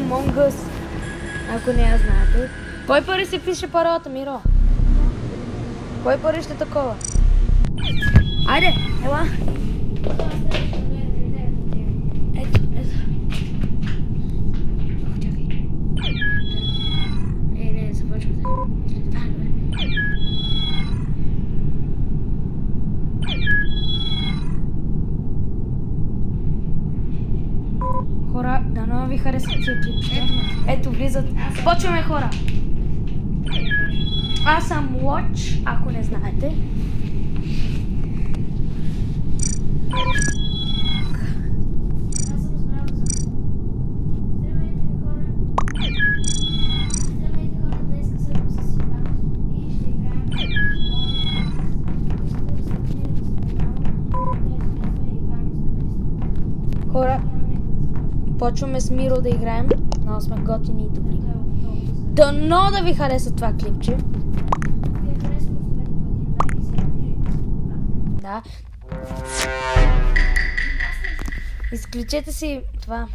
Among Us. Ако не я знаете. Кой пари се пише паролата, Миро? Кой пари ще такова? Айде, ела. Ето. Чакай. Не, започвам. Хора, дано ви харесват тия клипчета. Ето влизат. Почваме, хора. Аз съм Watch, ако не знаете. Аз съм разбрала за... Здравейте, хора! Здравейте, хора! Днес съм с Иван и ще играем Хора, почваме с Миро да играем. Много сме готини и добри. Дано да ви хареса това клипче. Да. Изключете си това.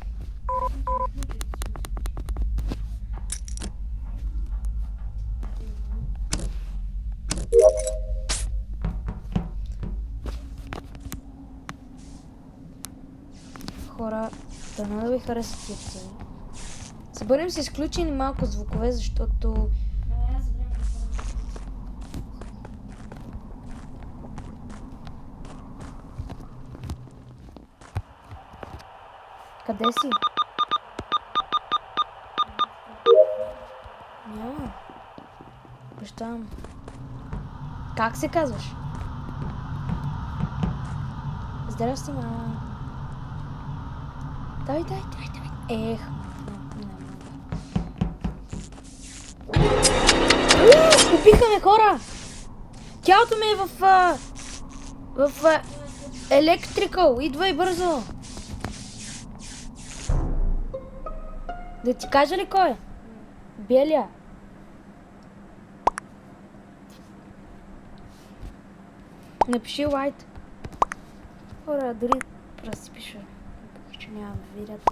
Хора, дано да ви хареса тия епизоди. Се бъдем с изключени малко звукове, защото... Къде си? Няма. Обещавам. Как се казваш? Здрасти, мама. Давай. Ех. Убиха ме, хора! Тялото ми е в електрикъл. Идвай бързо. Да ти кажа ли кой е? Белия. Напиши лайт. Хора, дори просто пиша. Въпреки че няма да видят.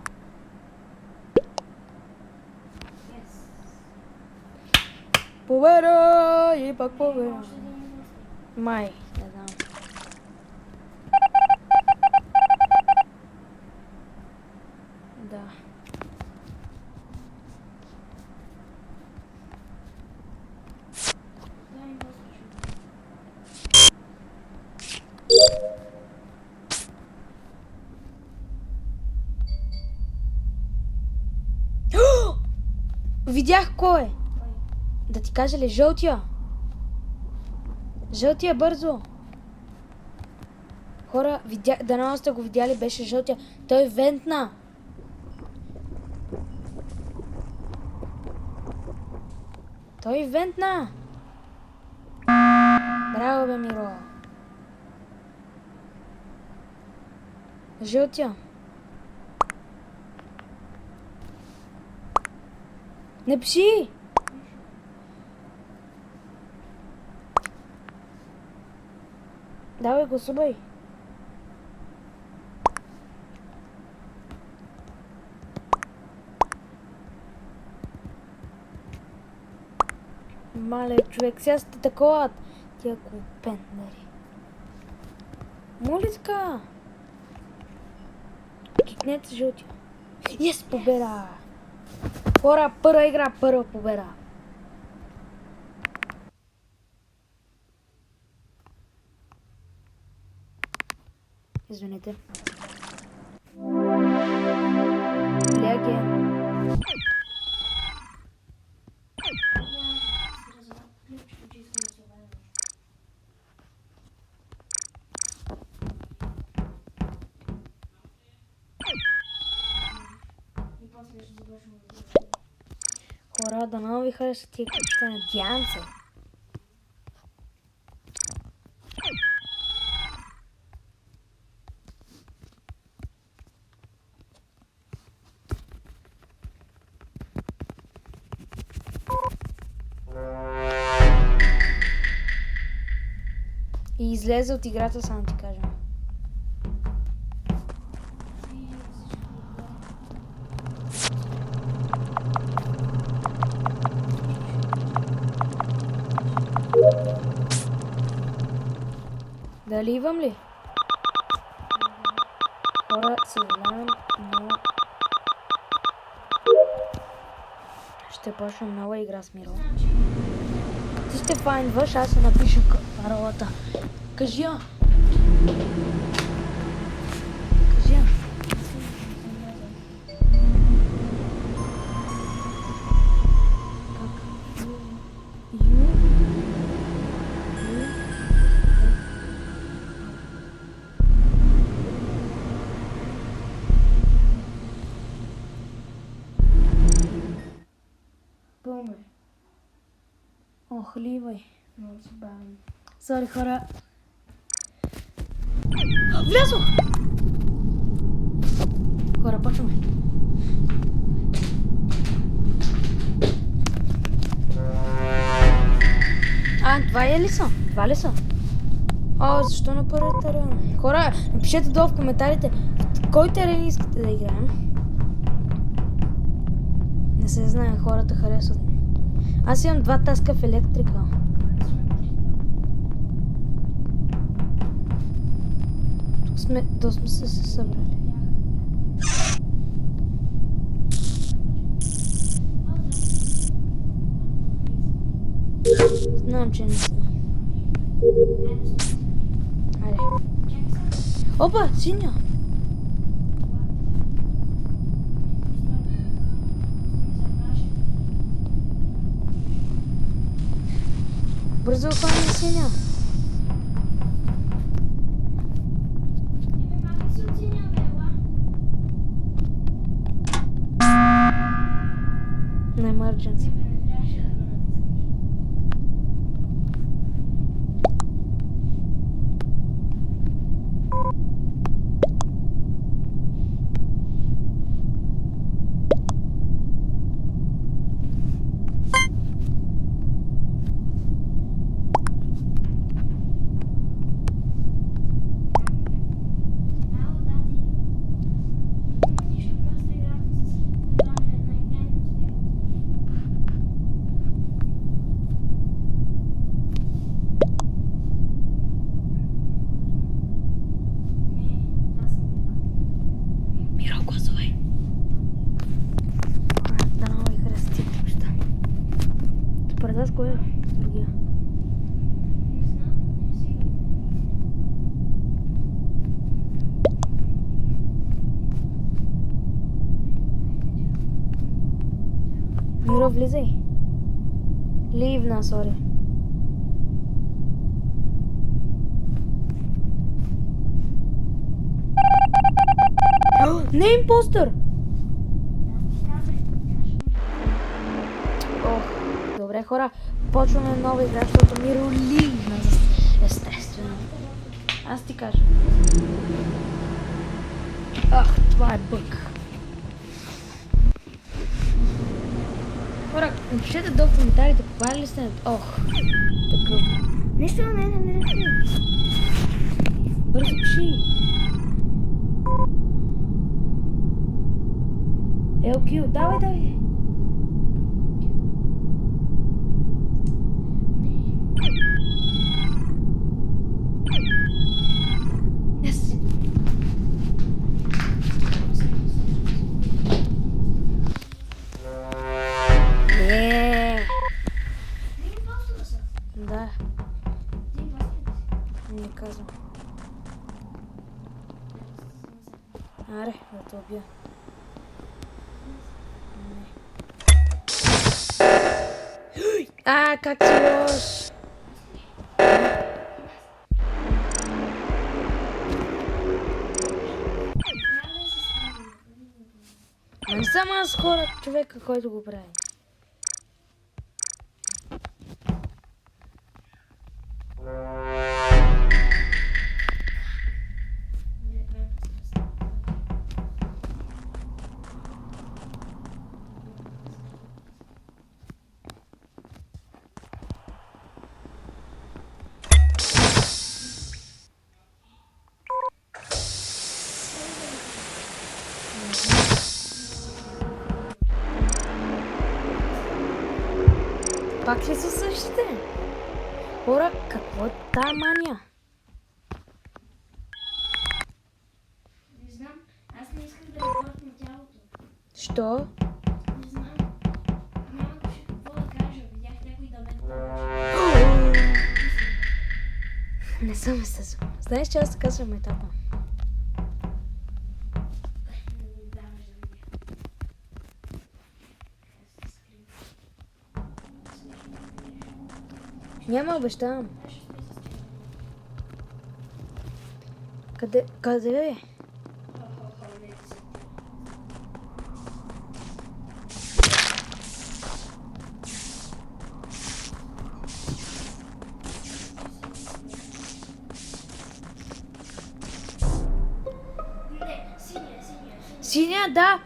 Победа! И пак победа. Май, не знам. Да. Видях кой е. Да ти кажа ли, жълтия? Жълтия, бързо. Хора, дано сте го видяли, беше жълтия. Той вентна. Той вентна. Браво, бе, Миро. Жълтия. Не пиши! Давай, гласувай. Мале, човек, сега сте такова. Тия глупендари. Моли така. Кикнете жълтия. Ес, победа! Хора, първа игра, първа победа. Извините. Леген. Хора, дано ви харесат тия клипчета, надявам се. И излезе от играта, само ти кажа. Дали идвам ли? Хора, съжалявам, но ще почнем нова игра с Миро. Ти ще файндваш, аз ще напиша паролата. Кажи я! Кажи я! Как? Ю? Помер. Ох, ливай. Много си бавен. Сори, хора. Влязох! Хора, почваме. Това е ли са? Това ли са? Защо на първия терен? Хора, напишете долу в коментарите в кой терен искате да играем. Не се знае, хората харесват. Аз имам 2 таска в електрика. Тук сме се събрали. Знам, че не си. Айде. Опа, синя! Бързо хвани синя! На emergency. Продаж кой е? Другия. Миро, влизай. Ливна, сори. Не е импостър! Добре, хора, почваме нова игра, защото Миро ливна, естествено. Аз ти кажа. Това е бък. Хора, напишете долу в коментарите, попали ли сте? Такъв. Нищо, не. Бързо пиши. Елкил, давай. Да. Не казвам. Аре, да те убия. Как си лош? Не съм аз хора, човека, който го прави. Пак ли са същите? Хора, какво е тая мания? Що? Не знам. Нямаше какво да кажа. Видях някой да ме. Не съм се. Знаеш, че аз така съм етапа. Даваш да видя. Няма, обещавам. Аз ще стои с теб. Къде е? Не ти се. Не, синя. Синя, да.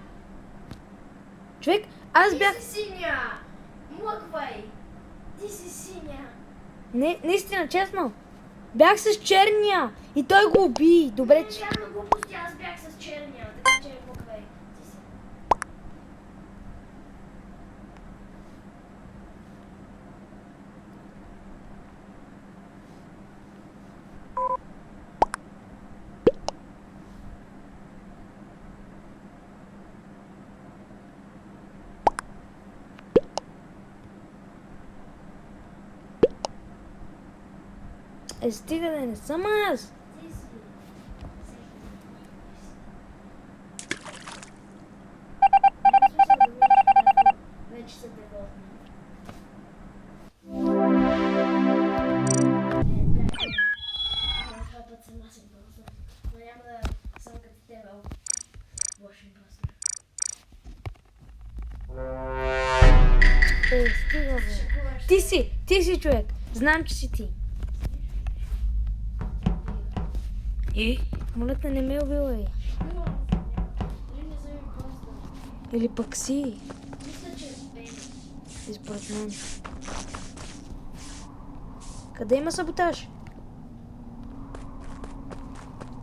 Човек, аз бях... Ти си синя! Млъквай! Ти си синя! Не, наистина, честно. Бях с черния и той го уби. Добре, че... Няма глупости, аз бях с черния, така че млъквай. Ти си. Стига да не съм аз. Ти си. Вече са девотни. Това път сама съм просто. Но няма да съм като тебе. Лоши просто. Стига, бе. Шегуваш. Ти си човек. Знам, че си ти. И? Моля те, не ме убивай. Дали не съм им просто. Или пък си. Мисля, че е Бели. И според мен. Къде има саботаж?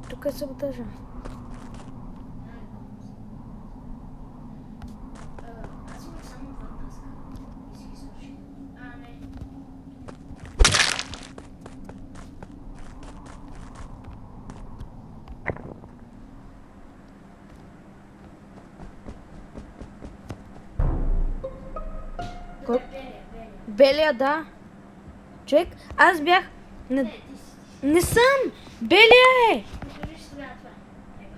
Тук е саботажа. Аз имам само два таска. И си ги свърших. Не. Кой? Белия. Белия, да. Човек, аз бях... Не, На... ти си. Не съм! Белия е! Покажи си тогава това. Еба.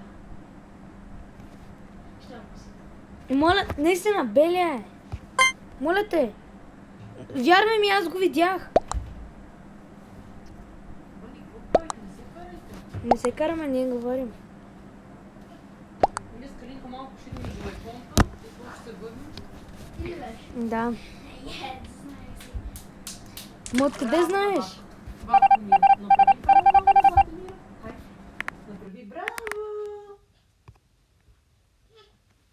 Що му си? Моля, наистина, белия е. Моля те. Вярвай ми, аз го видях. Не се караме, ние говорим. Калинка малко ще ми телефонка, и ще се върнем. Ти ли беше? Да. Знаех си. Ма откъде знаеш? Бабка ми направи браво, бабка ми. Хайде, направи браво.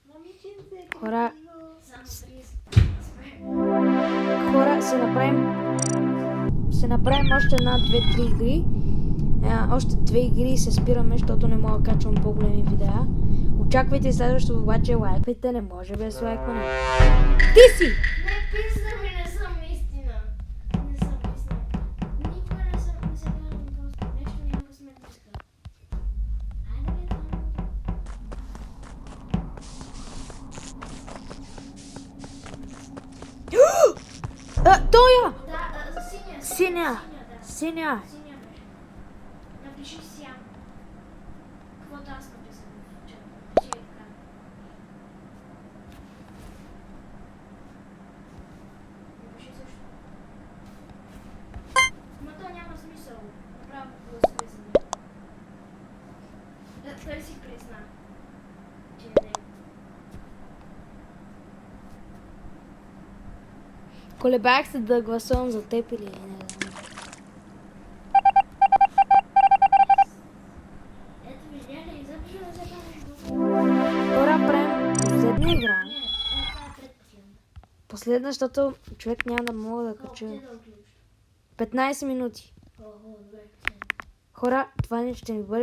Момиченце, Хора, Само 30. хора, се направим още една, две, три игри. Още две игри се спираме, защото не мога да качвам по-големи видеа. Очаквайте следващото, обаче лайквайте, не може без лайкване. Ти си! Не писна ми, не съм истина. Не съм истина. Никога не се гледам просто. Нещо някаква сметничка. Айде бе, Тоя! Да, синя. Синя. Да. Синя. Синя беше. Напиши сям. Каквото аз написам в чата. Напиши е така. Напиши също. Ма то няма смисъл. Направо гласове за мен. Той си призна, че е него. Колебах се да гласувам за теб или не знам. Ето видя ли, изобщо не се правиш го. Хора, правим последна игра. Не, това е предпоследна. Последна, защото човек няма да мога да Колко кача. ти е да отключиш? 15 минути. Добре. Хора, това не ще ни бъде